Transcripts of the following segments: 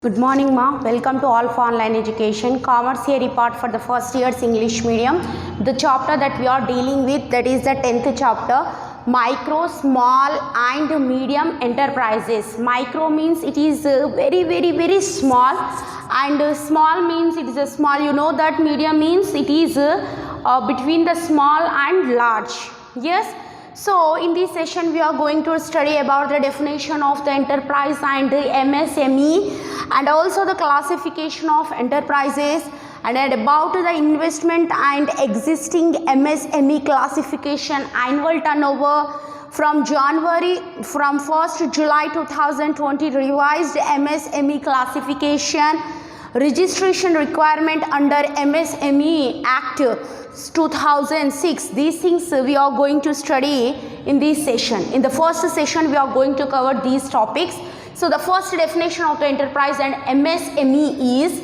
Good morning, ma. Welcome to All for Online Education. Commerce theory part for the first year's English medium. The chapter that we are dealing with, that is the 10th chapter, micro, small and medium enterprises. Micro means it is very small, and small means it is a small. You know that medium means it is between the small and large. Yes. So in this session we are going to study about the definition of the enterprise and the MSME, and also the classification of enterprises, and about the investment and existing MSME classification, annual turnover from 1st July 2020 revised MSME classification, registration requirement under MSME Act 2006. These things we are going to study in this session. In the first session we are going to cover these topics. So the first definition of the enterprise and MSME is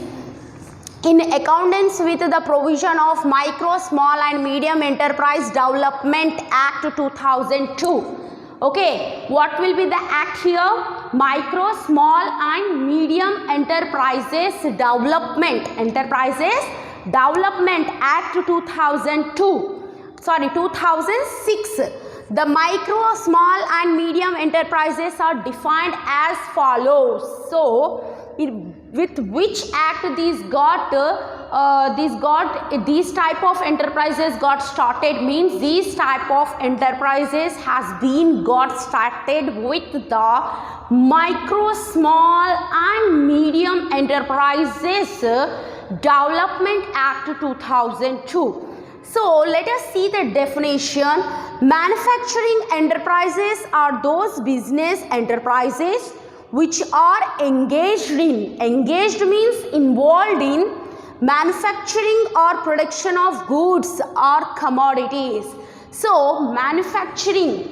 in accordance with the provision of Micro, Small and Medium Enterprise Development Act 2002. Okay, what will be the act here? Micro, Small and Medium Enterprises Development Act 2006. The micro, small and medium enterprises are defined as follows. So with which act these type of enterprises got started, means these type of enterprises has been got started with the micro, small and medium enterprises Development Act 2002. So let us see the definition. Manufacturing enterprises are those business enterprises which are engaged means involved in manufacturing or production of goods or commodities. So manufacturing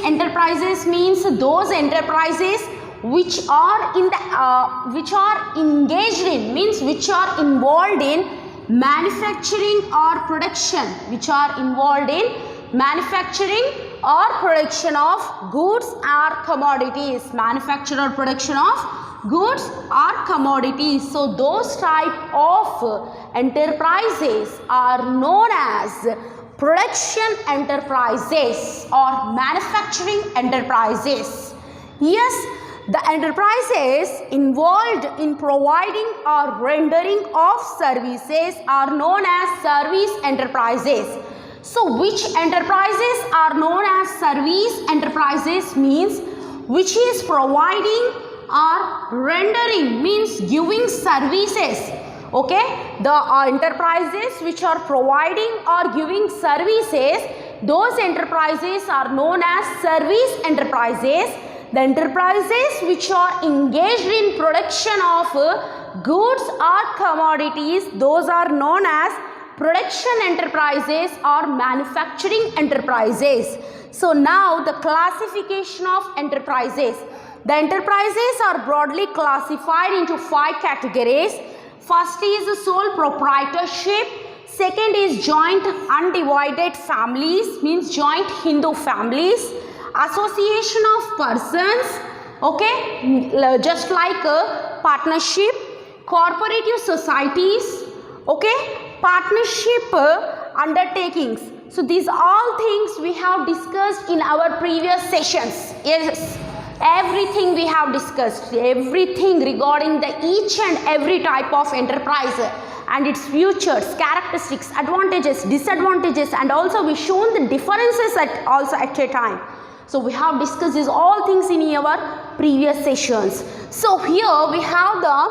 enterprises means those enterprises which are engaged in, means which are involved in manufacturing or production, of goods or commodities, So those type of enterprises are known as production enterprises or manufacturing enterprises. Yes, the enterprises involved in providing or rendering of services are known as service enterprises. So which enterprises are known as service enterprises means which is providing or rendering, means giving services. Okay, the enterprises which are providing or giving services, those enterprises are known as service enterprises. The enterprises which are engaged in production of goods or commodities, those are known as production enterprises or manufacturing enterprises. So now the classification of enterprises. The enterprises are broadly classified into 5 categories. First is sole proprietorship. Second is joint undivided families, means joint Hindu families. Association of persons, okay, just like a partnership, cooperative societies, okay, partnership undertakings. So these all things we have discussed in our previous sessions. Yes, everything we have discussed, everything regarding the each and every type of enterprise and its features, characteristics, advantages, disadvantages, and also we shown the differences at a time. So we have discussed these all things in our previous sessions. So here we have the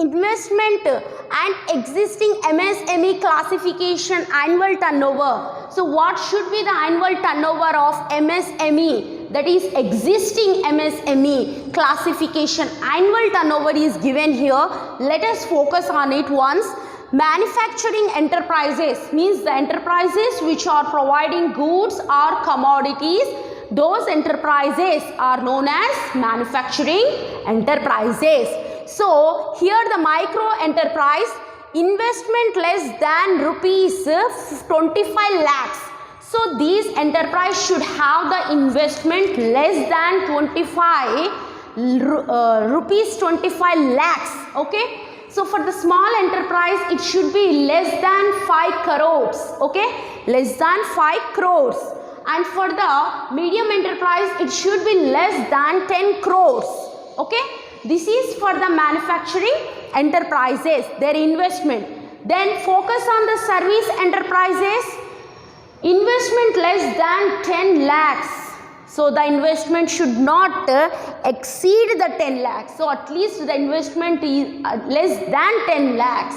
investment and existing MSME classification annual turnover. So what should be the annual turnover of MSME, that is existing MSME classification? Annual turnover is given here. Let us focus on it once. Manufacturing enterprises means the enterprises which are providing goods or commodities, those enterprises are known as manufacturing enterprises. So here the micro enterprise, investment less than rupees 25 lakhs. So these enterprise should have the investment less than 25 rupees 25 lakhs. Okay, so for the small enterprise it should be less than 5 crores. Okay, less than 5 crores. And for the medium enterprise it should be less than 10 crores. Okay, this is for the manufacturing enterprises, their investment. Then focus on the service enterprises, investment less than 10 lakhs. So the investment should not exceed the 10 lakhs. So at least the investment is less than 10 lakhs.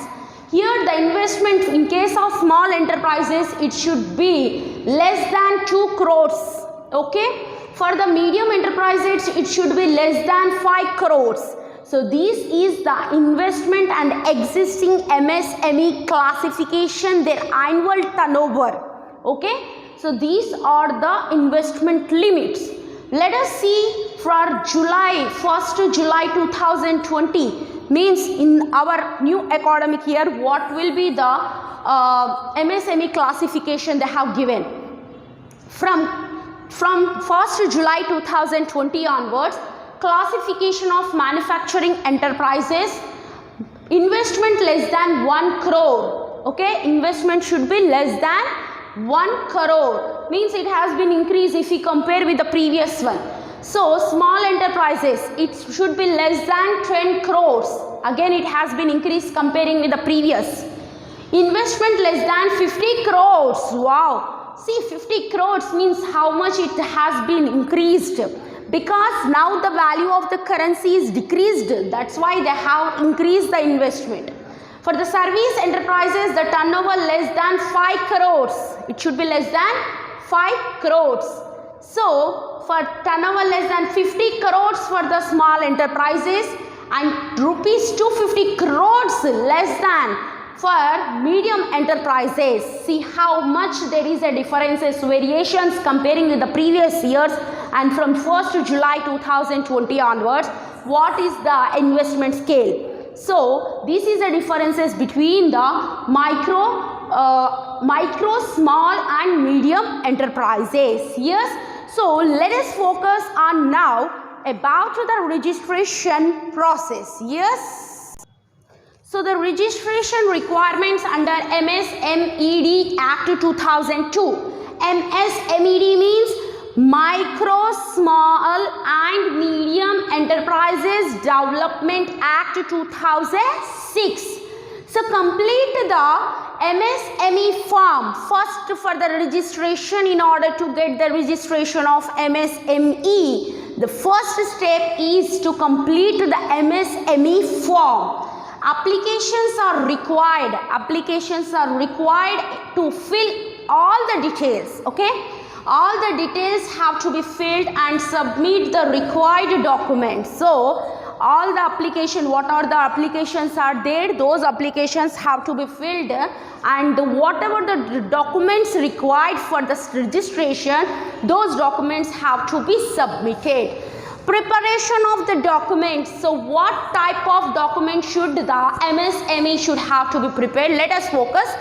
Here the investment in case of small enterprises it should be less than 2 crores. Okay. For the medium enterprises it should be less than 5 crores. So this is the investment and existing MSME classification, their annual turnover. Okay. So these are the investment limits. Let us see for July 1st to July 2020, means in our new academic year, what will be the MSME classification they have given. From 1st to July 2020 onwards, classification of manufacturing enterprises, investment less than 1 crore. Okay, investment should be less than 1 crore, means it has been increased if we compare with the previous one. So small enterprises it should be less than 10 crores. Again it has been increased comparing with the previous. Investment less than 50 crores. Wow, see 50 crores means how much it has been increased, because now the value of the currency is decreased. That's why they have increased the investment. For the service enterprises, the turnover less than 5 crores. It should be less than 5 crores. So, for turnover less than 50 crores for the small enterprises and rupees 250 crores less than for medium enterprises. See how much there is a differences, variations comparing with the previous years, and from 1st to July 2020 onwards, what is the investment scale? So this is the differences between the micro, small and medium enterprises. Yes. So let us focus on now about the registration process. Yes. So the registration requirements under MSMED Act 2002. MSMED means Micro, Small and Medium Enterprises Development Act 2006. So complete the MSME form first for the registration. In order to get the registration of MSME, the first step is to complete the MSME form. Applications are required. Applications are required to fill all the details. Okay. All the details have to be filled and submit the required documents. So all the application, what are the applications are there, those applications have to be filled, and whatever the documents required for the registration, those documents have to be submitted. Preparation of the documents. So what type of document should the MSME should have to be prepared? Let us focus.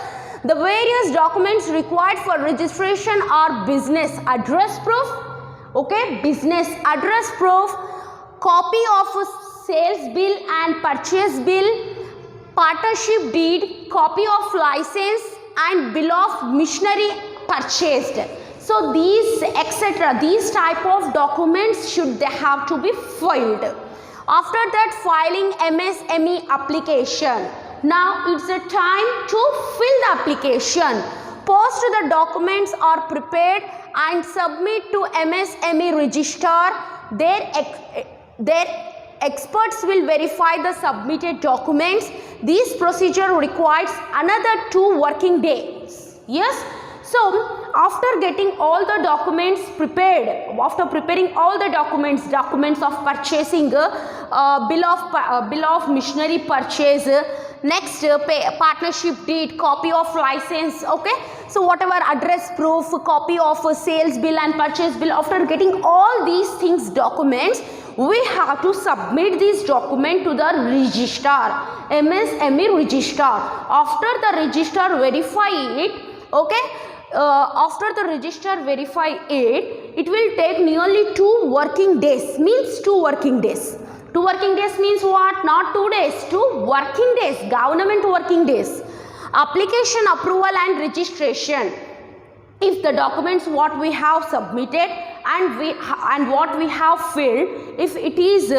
The various documents required for registration are business address proof, okay, business address proof, copy of a sales bill and purchase bill, partnership deed, copy of license and bill of machinery purchased. So these etc. these type of documents should they have to be filed. After that, filing MSME application. Now it's a time to fill the application. Post the documents are prepared and submit to MSME register. Their experts will verify the submitted documents. This procedure requires another 2 working days. Yes. So after getting all the documents prepared, after preparing all the documents of purchasing, bill of machinery purchase, next partnership deed, copy of license, okay. So whatever address proof, copy of sales bill and purchase bill, after getting all these things documents, we have to submit this document to the registrar, MSME registrar. After the registrar verify it, okay, after the registrar verify it, it will take nearly 2 working days, means 2 working days. 2 working days means what? Not 2 days, 2 working days, government working days. Application, approval and registration. If the documents what we have submitted and what we have filled, if it is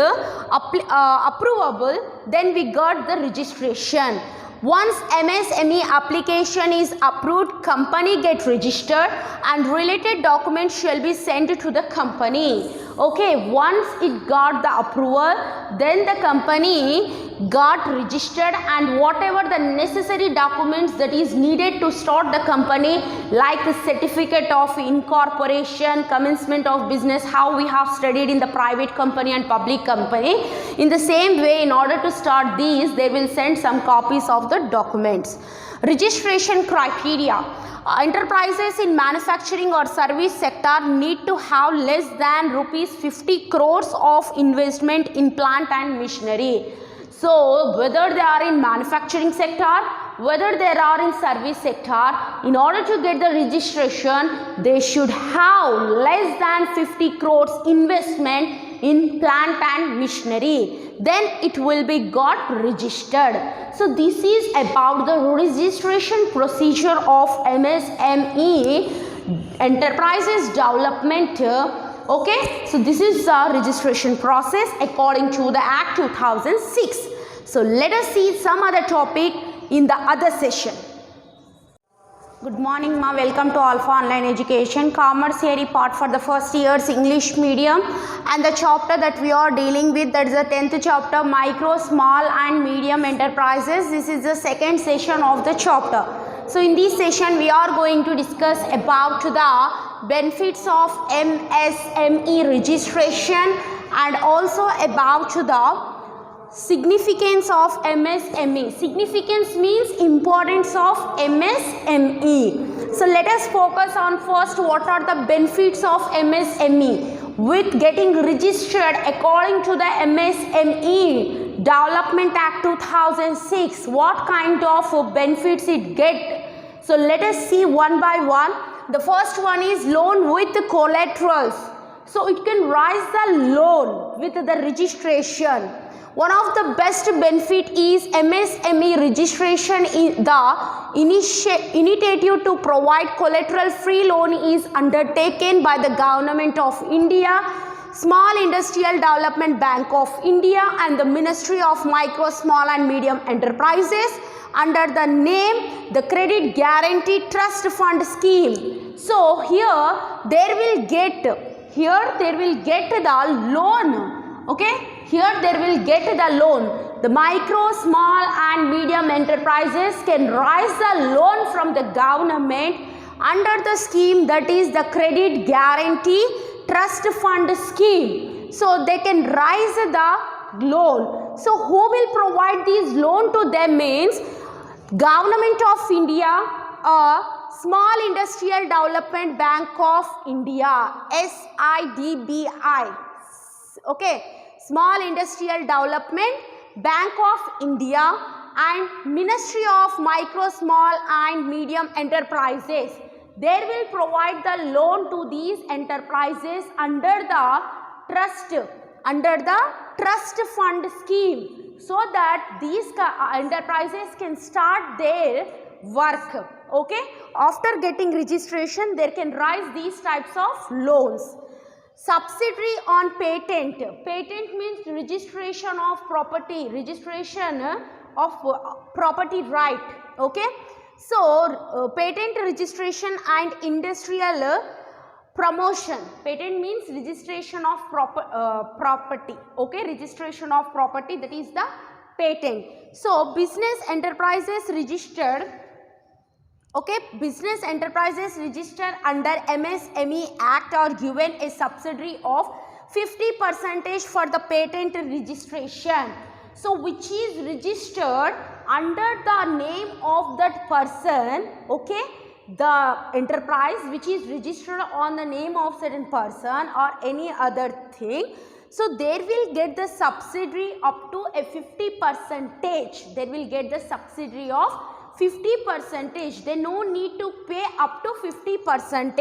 approvable, then we got the registration. Once MSME application is approved, company get registered and related documents shall be sent to the company. Okay, once it got the approval, then the company got registered and whatever the necessary documents that is needed to start the company, like the certificate of incorporation, commencement of business, how we have studied in the private company and public company. In the same way, in order to start these, they will send some copies of the documents. Registration criteria. Enterprises in manufacturing or service sector need to have less than rupees 50 crores of investment in plant and machinery. So whether they are in manufacturing sector, whether they are in service sector, in order to get the registration, they should have less than 50 crores investment in plant and machinery. Then it will be got registered. So this is about the registration procedure of MSME enterprises development. Okay, so this is the registration process according to the Act 2006. So let us see some other topic in the other session. Good morning ma, welcome to Alpha Online Education. Commerce theory part for the first year's English medium, and the chapter that we are dealing with, that is the 10th chapter, micro, small and medium enterprises. This is the second session of the chapter. So in this session we are going to discuss about the benefits of MSME registration and also about the significance of MSME. Significance means importance of MSME. So let us focus on first what are the benefits of MSME with getting registered according to the MSME Development Act 2006. What kind of benefits it get? So let us see one by one. The first one is loan with collaterals. So it can raise the loan with the registration. One of the best benefit is MSME registration. The initiative to provide collateral free loan is undertaken by the Government of India, Small Industrial Development Bank of India and the Ministry of Micro, Small and Medium Enterprises under the name the Credit Guarantee Trust Fund Scheme. So here they will get the loan. Okay, here they will get the loan. The micro, small and medium enterprises can raise the loan from the government under the scheme, that is the Credit Guarantee Trust Fund Scheme. So they can raise the loan. So who will provide this loan to them means Government of India or Small Industrial Development Bank of India, SIDBI. Okay, Small Industrial Development Bank of India and Ministry of Micro, Small and Medium Enterprises. They will provide the loan to these enterprises under the trust fund scheme, so that these enterprises can start their work. Okay, after getting registration, they can raise these types of loans. Subsidiary on patent. Patent means registration of property, registration of property right. Okay, so patent registration and industrial promotion. Patent means registration of property. Okay, registration of property, that is the patent. So business enterprises registered. Okay, business enterprises registered under MSME Act are given a subsidy of 50% for the patent registration. So which is registered under the name of that person. Okay, the enterprise which is registered on the name of certain person or any other thing. So they will get the subsidy up to a 50%. They will get the subsidy of 50%. They no need to pay up to 50%.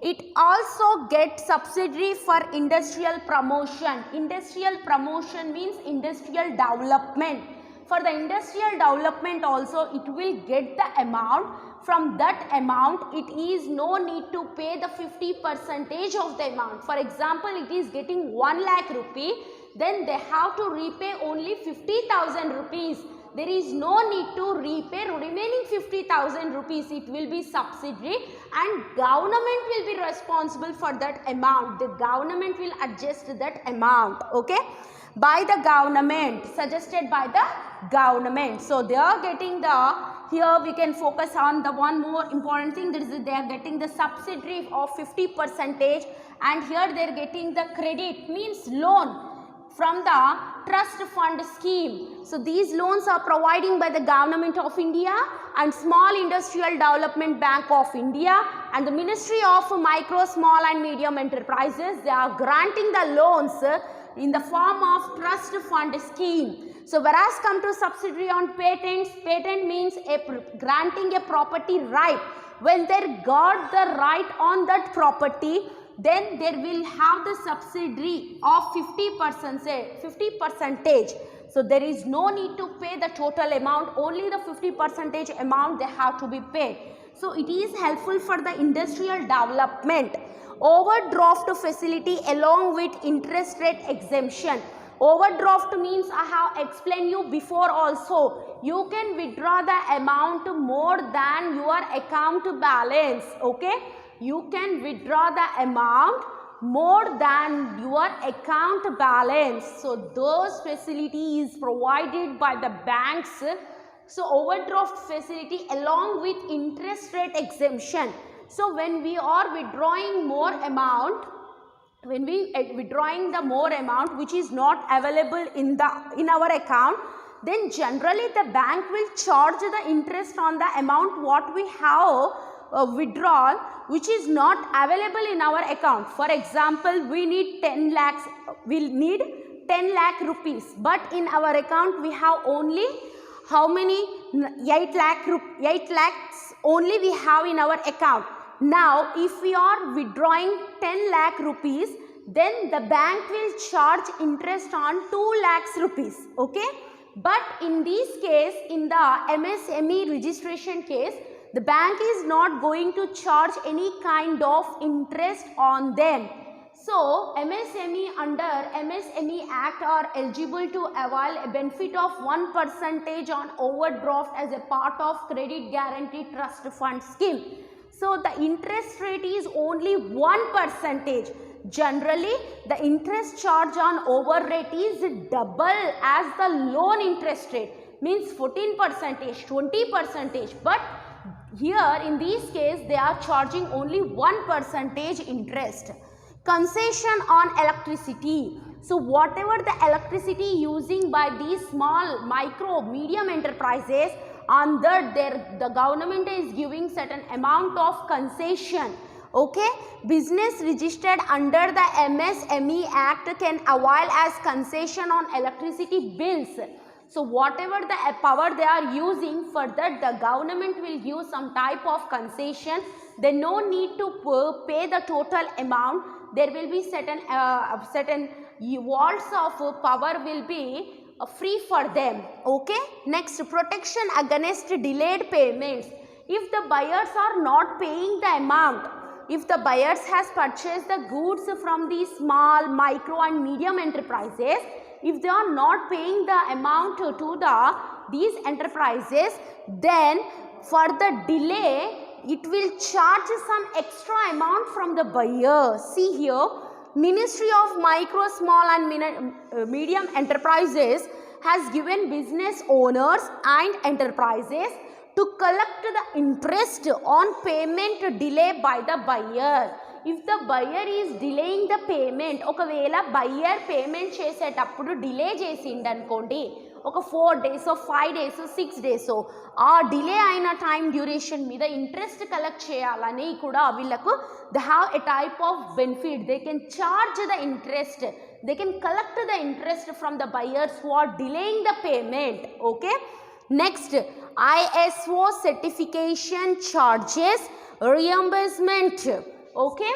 It also gets subsidy for industrial promotion. Industrial promotion means industrial development. For the industrial development also it will get the amount. From that amount it is no need to pay the 50% of the amount. For example, it is getting 1 lakh rupee, then they have to repay only 50,000 rupees. There is no need to repay remaining 50,000 rupees. It will be subsidy and government will be responsible for that amount. The government will adjust that amount, okay, by the government, suggested by the government. So they are getting the, here we can focus on the one more important thing, that is they are getting the subsidy of 50% and here they are getting the credit, means loan from the trust fund scheme. So these loans are providing by the Government of India and Small Industrial Development Bank of India and the Ministry of Micro, Small and Medium Enterprises. They are granting the loans in the form of trust fund scheme. So whereas come to subsidy on patents, patent means granting a property right. When they got the right on that property, then there will have the subsidy of 50%. So there is no need to pay the total amount, only the 50% amount they have to be paid. So it is helpful for the industrial development. Overdraft facility along with interest rate exemption. Overdraft means I have explained you before also. You can withdraw the amount more than your account balance, okay? You can withdraw the amount more than your account balance. So those facilities provided by the banks. So overdraft facility along with interest rate exemption. So when we are withdrawing more amount, when we withdrawing the more amount which is not available in our account, then generally the bank will charge the interest on the amount what we have withdrawal which is not available in our account. For example, we need 10 lakhs, we'll need 10 lakh rupees, but in our account we have only how many? 8 lakhs only we have in our account. Now if we are withdrawing 10 lakh rupees, then the bank will charge interest on 2 lakhs rupees, okay? But in this case, in the MSME registration case, the bank is not going to charge any kind of interest on them. So MSME under MSME Act are eligible to avail a benefit of 1% on overdraft as a part of Credit Guarantee Trust Fund scheme. So the interest rate is only 1%. Generally, the interest charge on over rate is double as the loan interest rate, means 14%, 20%, but here in this case they are charging only 1% interest. Concession on electricity. So whatever the electricity using by these small, micro, medium enterprises, on that the government is giving certain amount of concession. Okay, business registered under the MSME Act can avail as concession on electricity bills. So whatever the power they are using, for that the government will give some type of concession. They no need to pay the total amount. There will be certain watts of power will be free for them. Okay. Next, protection against delayed payments. If the buyers are not paying the amount, if the buyers has purchased the goods from these small, micro and medium enterprises, if they are not paying the amount to these enterprises, then for the delay it will charge some extra amount from the buyer. See here, Ministry of Micro, Small and Medium Enterprises has given business owners and enterprises to collect the interest on payment delay by the buyer. If the buyer is delaying the payment, ఒకవేళ buyer payment చేసేటప్పుడు delay చేసిండు అనుకోండి, ఒక 4 days, 5 days, 6 days, ఆ delay అయిన time duration మీద interest collect చేయాలని కూడా వీళ్ళకు they have a type of benefit. They can charge the interest, they can collect the interest from the buyers who are delaying the payment. Okay. Next, ISO certification charges reimbursement. Okay.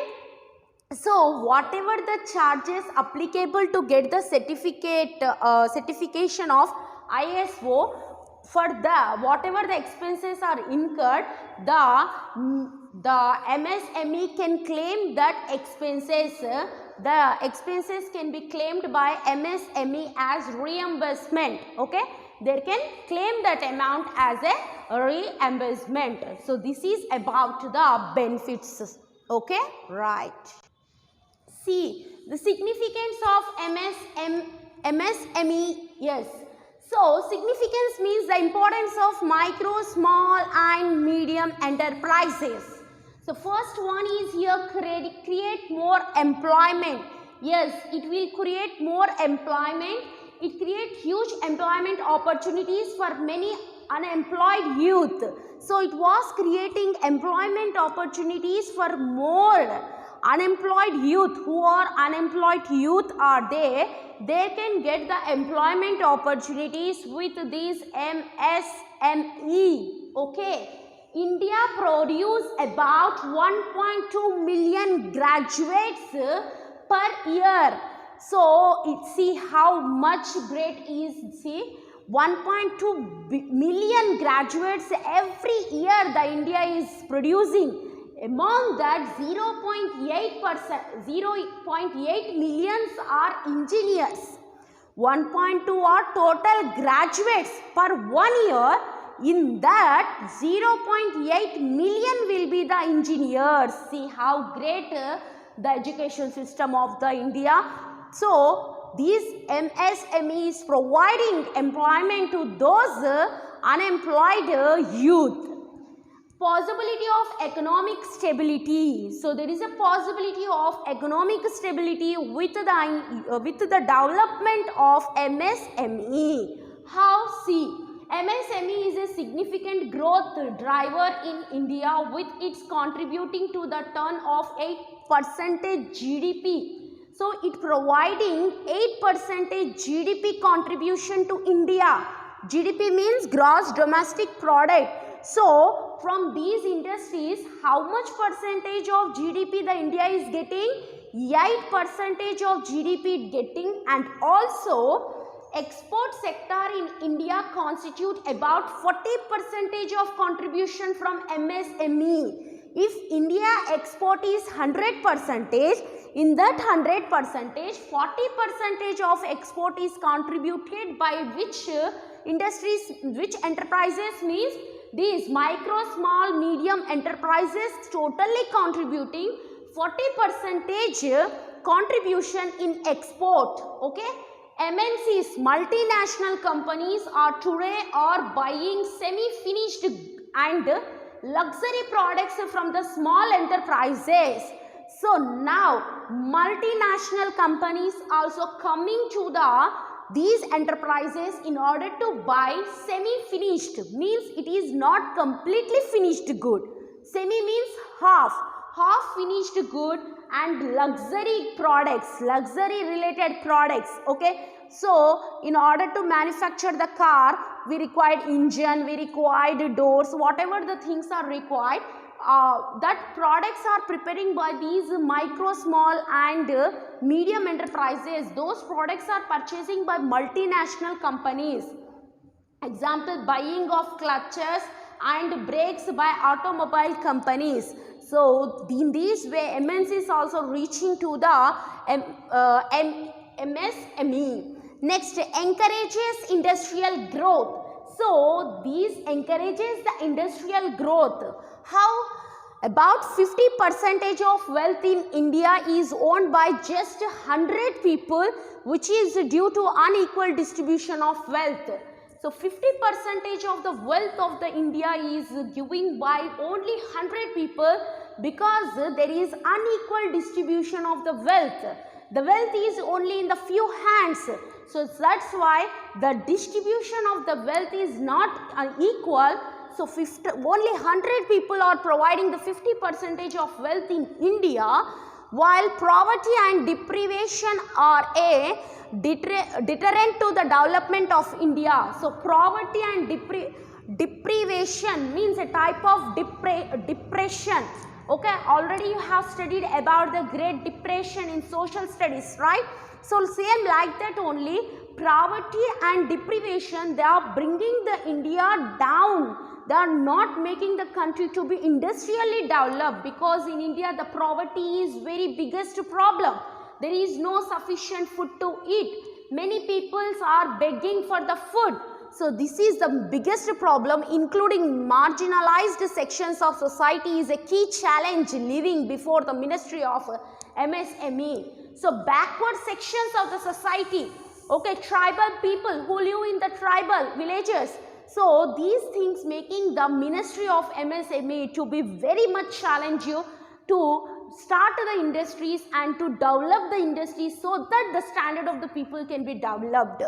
So whatever the charges applicable to get the certification of ISO, for the whatever the expenses are incurred, the MSME can claim that expenses. The expenses can be claimed by MSME as reimbursement. Okay, they can claim that amount as a reimbursement. So this is about the benefits. Okay, right. See the significance of MSME. Yes. So significance means the importance of micro, small and medium enterprises. So first one is here create more employment. Yes, it will create more employment. It creates huge employment opportunities for many unemployed youth. So it was creating employment opportunities for more unemployed youth. Who are unemployed youth are they can get the employment opportunities with these MSME. Okay, India produce about 1.2 million graduates per year. So see how much great is. See 1.2 million graduates every year the India is producing. Among that 0.8 millions are engineers. 1.2 are total graduates per 1 year. In that 0.8 million will be the engineers. See how great the education system of the India. So these MSME is providing employment to those unemployed youth. Possibility of economic stability. So there is a possibility of economic stability with the development of MSME. How? See, MSME is a significant growth driver in India, with its contributing to the turn of 8% GDP. So it providing 8% GDP contribution to India. GDP means gross domestic product. So from these industries, how much percentage of GDP the India is getting? 8% of GDP getting, and also export sector in India constitute about 40% of contribution from MSME. If India export is 100%, in that 100%, 40% of export is contributed by which industries, which enterprises means these micro, small, medium enterprises, totally contributing 40% contribution in export. Okay, MNCs, multinational companies are today buying semi-finished and luxury products from the small enterprises. So now multinational companies also coming to these enterprises in order to buy semi-finished, means it is not completely finished good. Semi means half finished good and luxury products, luxury related products. Okay, so in order to manufacture the car, we required engine, we required doors, whatever the things are required, that products are preparing by these micro, small and medium enterprises. Those products are purchasing by multinational companies. Example, buying of clutches and brakes by automobile companies. So in this way, MNC is also reaching to the MSME. Next, encourages industrial growth. So these encourages the industrial growth. How? About 50% of wealth in India is owned by just 100 people, which is due to unequal distribution of wealth. So 50% of the wealth of the India is given by only 100 people, because there is unequal distribution of the wealth. The wealth is only in the few hands. So that's why the distribution of the wealth is not equal. So only 100 people are providing the 50% of wealth in India, while poverty and deprivation are a deterrent to the development of India. So poverty and deprivation means a type of depression. Okay, already you have studied about the Great Depression in social studies, right? So same like that only, poverty and deprivation, they are bringing the India down. They are not making the country to be industrially developed, because in India the poverty is very biggest problem. There is no sufficient food to eat. Many people are begging for the food. So this is the biggest problem. Including marginalized sections of society is a key challenge living before the Ministry of MSME. So backward sections of the society, okay, tribal people who live in the tribal villages. So these things making the Ministry of MSME to be very much challenge you to start the industries and to develop the industries, so that the standard of the people can be developed.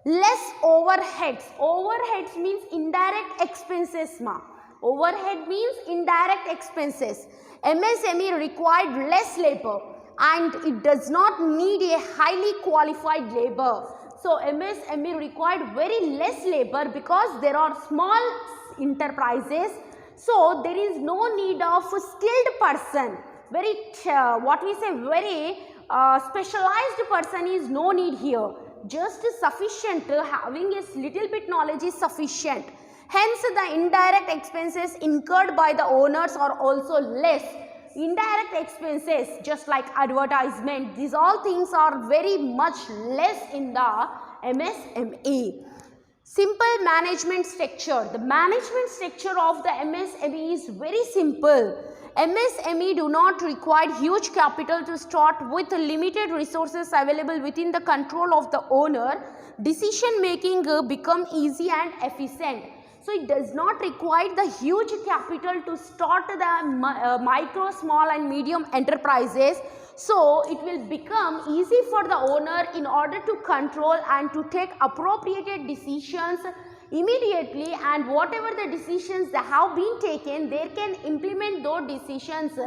Less overheads. Overheads means indirect expenses, ma. Overhead means indirect expenses. MSME required less labor and it does not need a highly qualified labor. So MSME required very less labor because there are small enterprises. So there is no need of a skilled person. Very specialized person is no need here. Just sufficient, having a little bit knowledge is sufficient. Hence the indirect expenses incurred by the owners are also less. Indirect expenses just like advertisement, these all things are very much less in the MSME. Simple management structure. The management structure of the MSME is very simple. MSME do not require huge capital to start with limited resources available within the control of the owner. Decision making become easy and efficient. So it does not require the huge capital to start the micro, small and medium enterprises. So it will become easy for the owner in order to control and to take appropriate decisions immediately, and whatever the decisions that have been taken, they can implement those decisions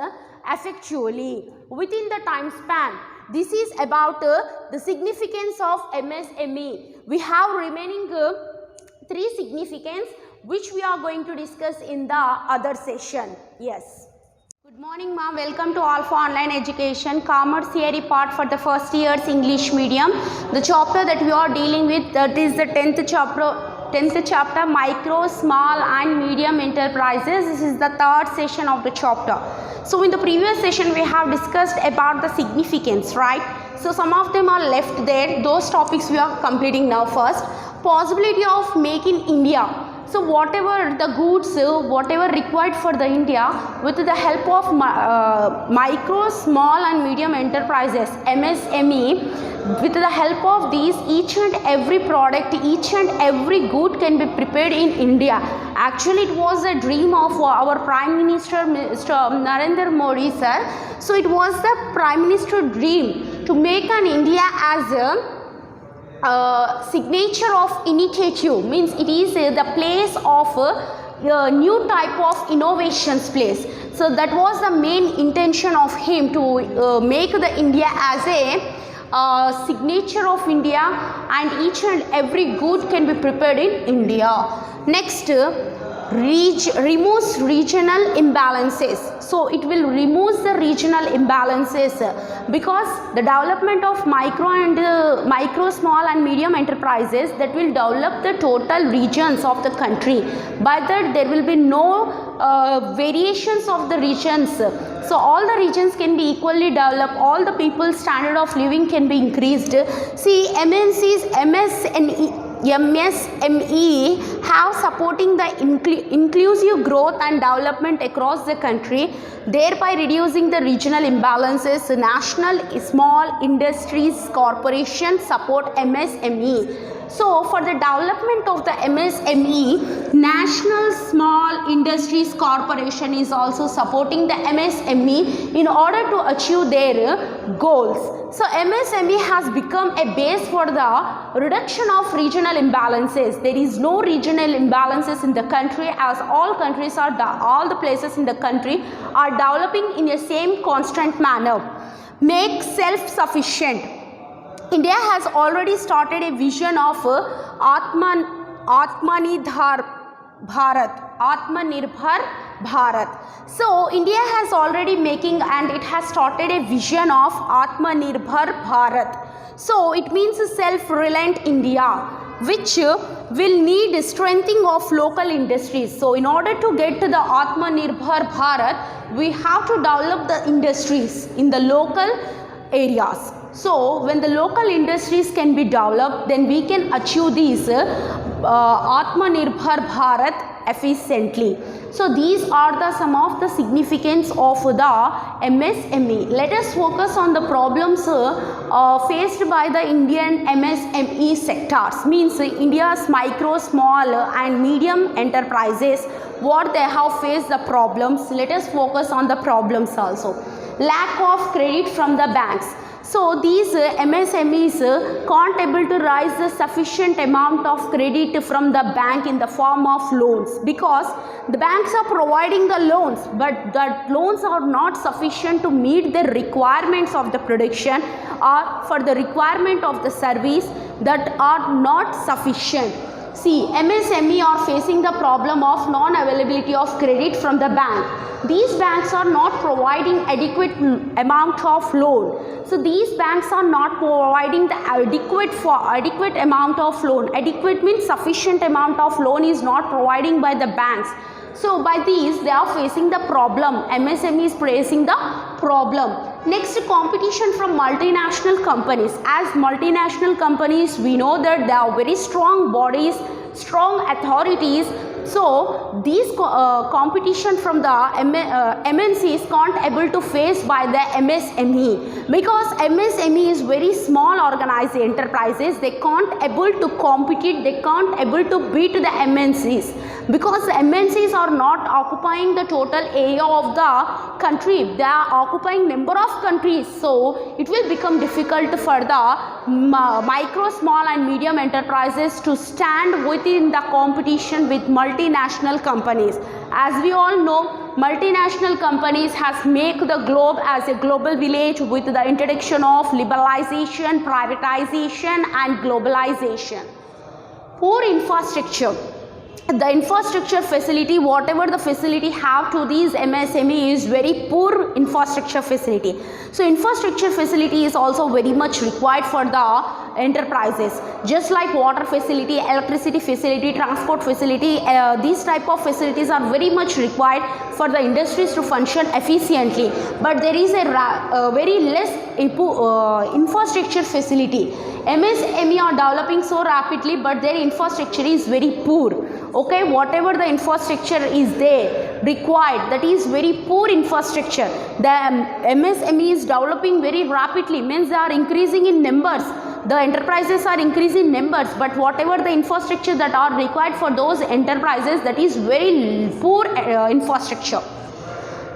effectually within the time span. This is about the significance of MSME. We have remaining 3 significance which we are going to discuss in the other session. Yes. Good morning, ma'am. Welcome to Alpha Online Education, Commerce Theory part for the first year's English medium. The chapter that we are dealing with, that is the 10th chapter, Micro, Small and Medium Enterprises. This is the 3rd session of the chapter. So in the previous session we have discussed about the significance, right? So some of them are left there. Those topics we are completing now first. Possibility of Make in India. So whatever the goods, whatever required for the India, with the help of micro, small and medium enterprises, MSME, with the help of these, each and every product, each and every good can be prepared in India. Actually, it was a dream of our Prime Minister, Mr. Narendra Modi, sir. So it was the Prime Minister dream to make an India as a signature of initiative, means it is the place of a new type of innovations place. So that was the main intention of him, to make the India as a signature of India, and each and every good can be prepared in India. Next, removes regional imbalances. So it will remove the regional imbalances, because the development of micro, small and medium enterprises, that will develop the total regions of the country. By that there will be no variations of the regions. So all the regions can be equally developed, all the people's standard of living can be increased. See, MNCs, MSME have supporting the inclusive growth and development across the country, thereby reducing the regional imbalances. National Small Industries Corporation support MSME. So for the development of the MSME, National Small Industries Corporation is also supporting the MSME in order to achieve their goals. So MSME has become a base for the reduction of regional imbalances. There is no regional imbalances in the country, as all countries are, all the places in the country are developing in a same constant manner. Make self-sufficient. India has already started a vision of Atmanirbhar Bharat, Atmanirbhar Bharat. So India has already making and it has started a vision of Atmanirbhar Bharat. So it means a self-reliant India, which will need strengthening of local industries. So in order to get to the Atmanirbhar Bharat, we have to develop the industries in the local areas. So when the local industries can be developed, then we can achieve these Atmanirbhar Bharat efficiently. So these are the some of the significance of the MSME. Let us focus on the problems faced by the Indian MSME sectors, means India's micro, small and medium enterprises, what they have faced the problems. Let us focus on the problems also. Lack of credit from the banks. So these MSMEs can't able to raise the sufficient amount of credit from the bank in the form of loans, because the banks are providing the loans, but the loans are not sufficient to meet the requirements of the production or for the requirement of the service, that are not sufficient. See, MSME are facing the problem of non-availability of credit from the bank. These banks are not providing adequate amount of loan. So these banks are not providing the adequate amount of loan. Adequate means sufficient amount of loan is not providing by the banks. So by these they are facing the problem. MSME is facing the problem. Next, competition from multinational companies. As multinational companies, we know that they are very strong bodies, strong authorities. So these competition from the MNCs can't able to face by the MSME, because MSME is very small organized enterprises. They can't able to compete, they can't able to beat the MNCs, because the MNCs are not occupying the total area of the country. They are occupying number of countries. So it will become difficult for the micro, small and medium enterprises to stand within the competition with multinational companies. As we all know, multinational companies has make the globe as a global village with the introduction of liberalization, privatization and globalization. Poor infrastructure. The infrastructure facility, whatever the facility have to these MSME, is very poor infrastructure facility. So infrastructure facility is also very much required for the enterprises, just like water facility, electricity facility, transport facility. These type of facilities are very much required for the industries to function efficiently, but there is a very less infrastructure facility. MSME are developing so rapidly, but their infrastructure is very poor. Okay, whatever the infrastructure is there required, that is very poor infrastructure. The MSME is developing very rapidly, means they are increasing in numbers. The enterprises are increasing in numbers, but whatever the infrastructure that are required for those enterprises, that is very poor infrastructure.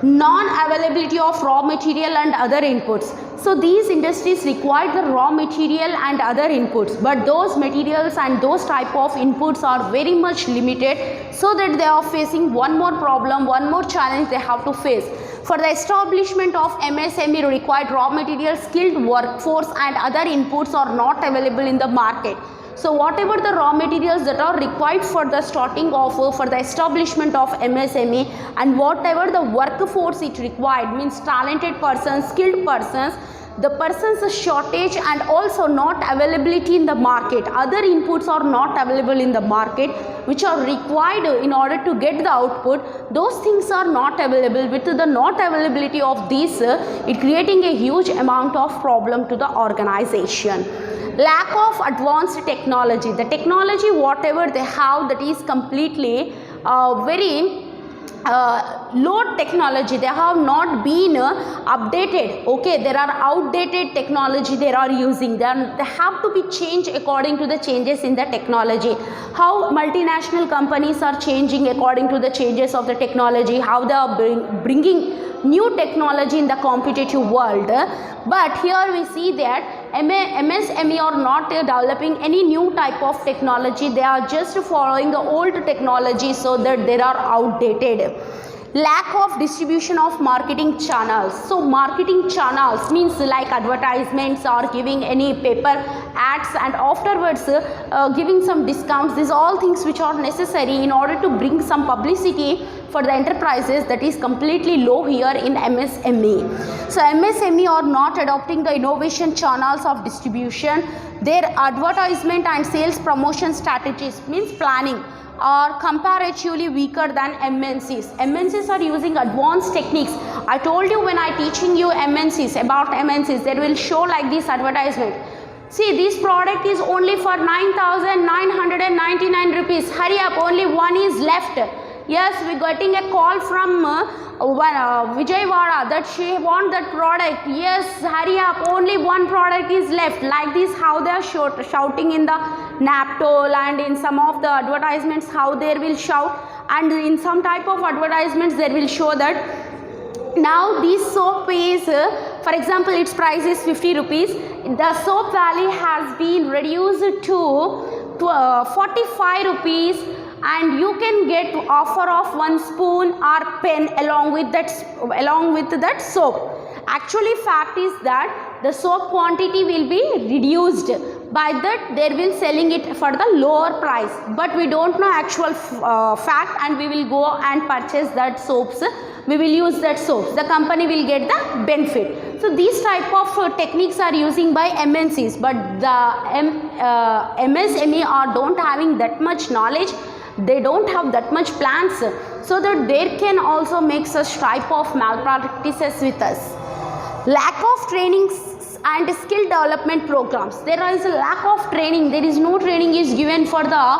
Non-availability of raw material and other inputs. So these industries require the raw material and other inputs, but those materials and those type of inputs are very much limited, so that they are facing one more problem, one more challenge they have to face. For the establishment of MSME required raw material, skilled workforce and other inputs are not available in the market. So whatever the raw materials that are required for the starting of for the establishment of MSME, and whatever the workforce it required, means talented persons, skilled persons, the person's shortage and also not availability in the market. Other inputs are not available in the market which are required in order to get the output. Those things are not available. With the not availability of these, it creating a huge amount of problem to the organization. Lack of advanced technology. The technology whatever they have, that is completely very low technology. They have not been updated. Okay, there are outdated technology they are using. They have to be changed according to the changes in the technology. How multinational companies are changing according to the changes of the technology, how they are bringing new technology in the competitive world. But here we see that MSME are not developing any new type of technology. They are just following the old technology, so that they are outdated. Lack of distribution of marketing channels. So marketing channels means like advertisements or giving any paper ads and afterwards giving some discounts. These all things which are necessary in order to bring some publicity for the enterprises, that is completely low here in MSME. So MSME are not adopting the innovation channels of distribution. Their advertisement and sales promotion strategies means planning are comparatively weaker than MNCs. MNCs are using advanced techniques. I told you when I teaching you MNCs, about MNCs, they will show like this advertisement. See, this product is only for 9,999 rupees. Hurry up, only one is left. Yes, we getting a call from Vijayawada that she want that product. Yes, hurry up, only one product is left. Like this, how they are shouting in the Naptol and in some of the advertisements, how they will shout, and in some type of advertisements they will show that now this soap is, for example, its price is 50 rupees. The soap value has been reduced to 45 rupees. And you can get offer of 1 spoon or pen along with that soap. Actually, fact is that the soap quantity will be reduced. By that, they will selling it for the lower price. But we don't know actual fact, and we will go and purchase that soaps. We will use that soaps. The company will get the benefit. So these type of techniques are using by MNCs, but the MSME are don't having that much knowledge. They don't have that much plans, so that they can also make such type of malpractices with us. Lack of trainings and skill development programs. There is a lack of training. There is no training is given for the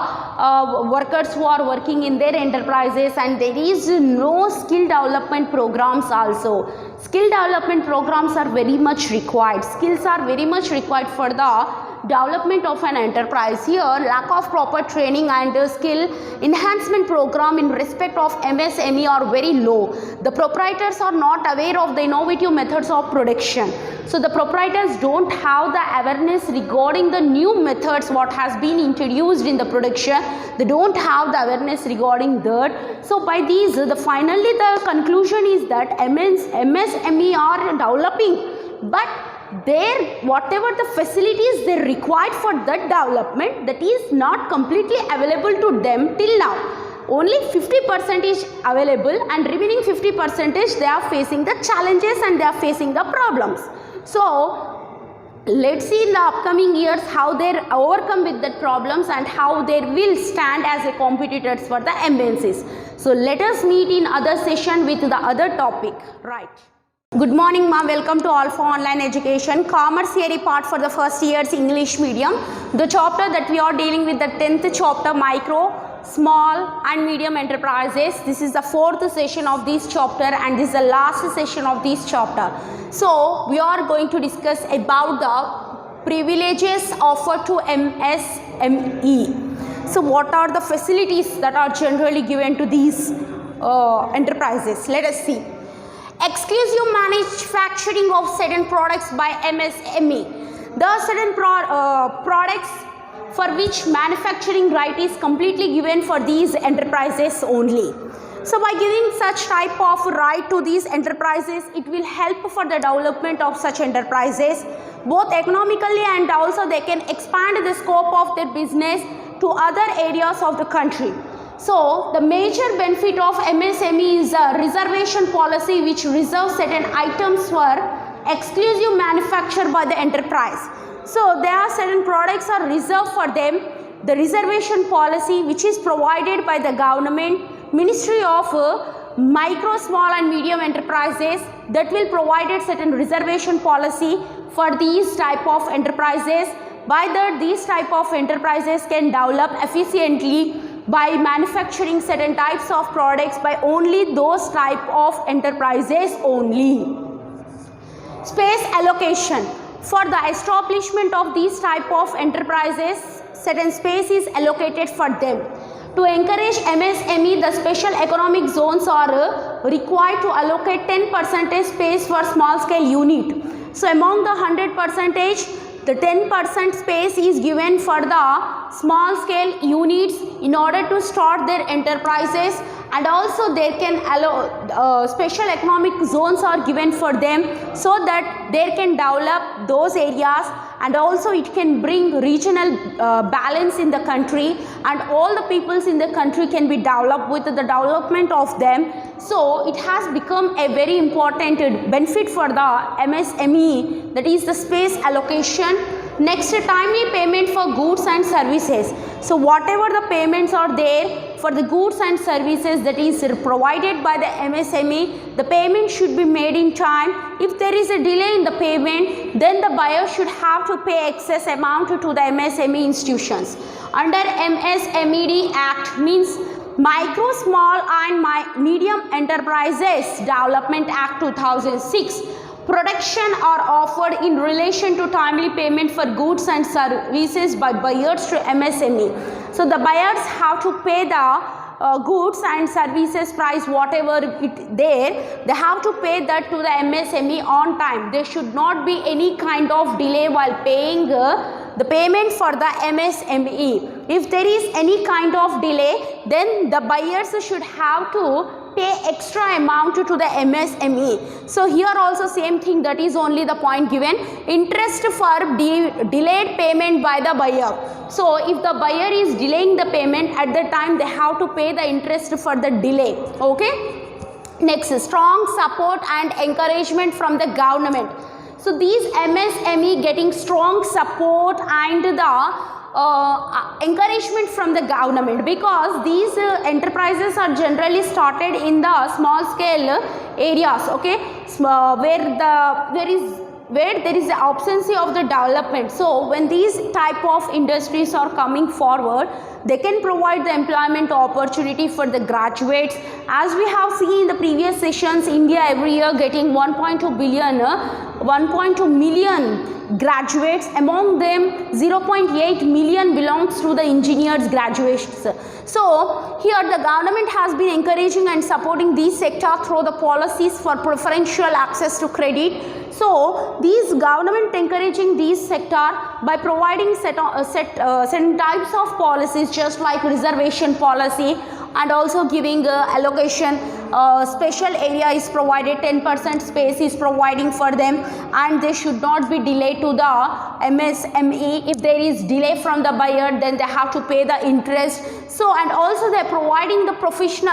workers who are working in their enterprises, and there is no skill development programs also. Skill development programs are very much required. Skills are very much required for the development of an enterprise. Here, lack of proper training and skill enhancement program in respect of MSME are very low. The proprietors are not aware of the innovative methods of production. So the proprietors don't have the awareness regarding the new methods what has been introduced in the production. They don't have the awareness regarding that. So by these, finally the conclusion is that MSME are developing, but whatever the facilities they required for that development, that is not completely available to them till now. Only 50% is available, and remaining 50% they are facing the challenges and they are facing the problems. So let's see in the upcoming years how they overcome with the problems and how they will stand as a competitors for the MNCs. So let us meet in other session with the other topic. Right. Good morning, ma'am. Welcome to Alpha Online Education. Commerce theory part for the first year's English medium. The chapter that we are dealing with, the 10th chapter, micro, small and medium enterprises. This is the 4th session of this chapter, and this is the last session of this chapter. So we are going to discuss about the privileges offered to MSME. So what are the facilities that are generally given to these enterprises? Let us see. Exclusive manufacturing of certain products by MSME. There are certain products for which manufacturing right is completely given for these enterprises only. So by giving such type of right to these enterprises, it will help for the development of such enterprises, both economically and also they can expand the scope of their business to other areas of the country. So the major benefit of MSME is a reservation policy which reserves certain items for exclusive manufacture by the enterprise. So there are certain products are reserved for them. The reservation policy which is provided by the government, Ministry of Micro, Small and Medium Enterprises, that will provide a certain reservation policy for these type of enterprises. By that, these type of enterprises can develop efficiently by manufacturing certain types of products by only those type of enterprises only. Space allocation. For the establishment of these type of enterprises, certain space is allocated for them. To encourage MSME, the special economic zones are required to allocate 10% space for small scale unit. So among the 100%, the 10% space is given for the small scale units in order to start their enterprises, and also there can allow special economic zones are given for them so that they can develop those areas, and also it can bring regional balance in the country, and all the peoples in the country can be developed with the development of them. So it has become a very important benefit for the MSME, that is the space allocation. Next, timely payment for goods and services. So whatever the payments are there for the goods and services that is provided by the MSME, the payment should be made in time. If there is a delay in the payment, then the buyer should have to pay excess amount to the MSME institutions. Under MSMED Act, means Micro, Small and Medium Enterprises Development Act 2006, protection are offered in relation to timely payment for goods and services by buyers to MSME. So the buyers have to pay the goods and services price, whatever it there, they have to pay that to the MSME on time. There should not be any kind of delay while paying the payment for the MSME. If there is any kind of delay, then the buyers should have to pay extra amount to the MSME. So here also same thing, that is only the point given, interest for delayed payment by the buyer. So if the buyer is delaying the payment, at the time they have to pay the interest for the delay. Okay. Next, strong support and encouragement from the government. So these MSME getting strong support and the encouragement from the government, because these enterprises are generally started in the small scale areas, okay, where there is the absence of the development. So when these type of industries are coming forward, they can provide the employment opportunity for the graduates. As we have seen in the previous sessions, India every year getting 1.2 million graduates. Among them 0.8 million belongs to the engineers graduates. So here the government has been encouraging and supporting these sector through the policies for preferential access to credit. So these government encouraging these sector by providing certain types of policies, just like reservation policy, and also giving allocation, special area is provided, 10% space is providing for them, and they should not be delayed to the MSME. If there is delay from the buyer, then they have to pay the interest. So and also they are providing the preferential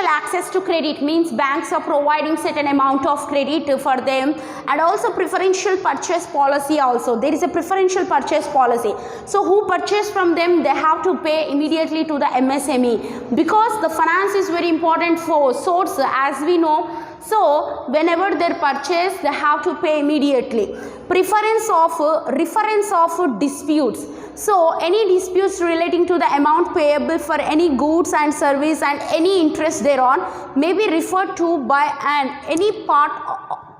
access to credit, means banks are providing certain amount of credit for them, and also preferential purchase policy also. There is a preferential purchase policy. So who purchase from them, they have to pay immediately to the MSME, because the finance is very important for source, as we know. So whenever they purchase, they have to pay immediately. Reference of disputes. So any disputes relating to the amount payable for any goods and service and any interest thereon may be referred to by any part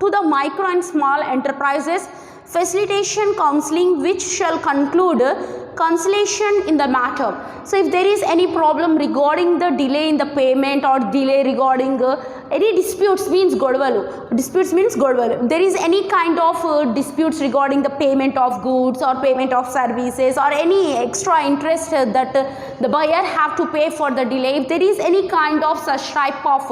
to the micro and small enterprises facilitation counseling, which shall conclude conciliation in the matter. So if there is any problem regarding the delay in the payment or delay regarding any disputes, means godvalu. Disputes means godvalu. There is any kind of disputes regarding the payment of goods or payment of services or any extra interest that the buyer have to pay for the delay. If there is any kind of such type of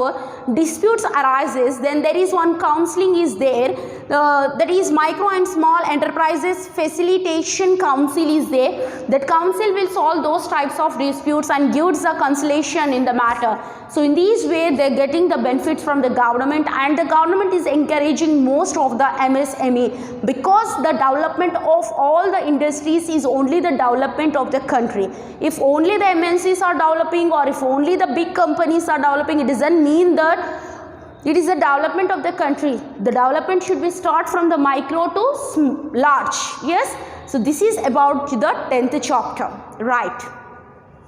disputes arises, then there is one counseling is there. That is micro and small enterprises facilitation council is there. That council will solve those types of disputes and gives the conciliation in the matter. So in this way they are getting the benefits from the government, and the government is encouraging most of the MSME, because the development of all the industries is only the development of the country. If only the MNCs are developing, or if only the big companies are developing, it doesn't mean that it is the development of the country. The development should be start from the micro to large. Yes. So this is about the 10th chapter. Right.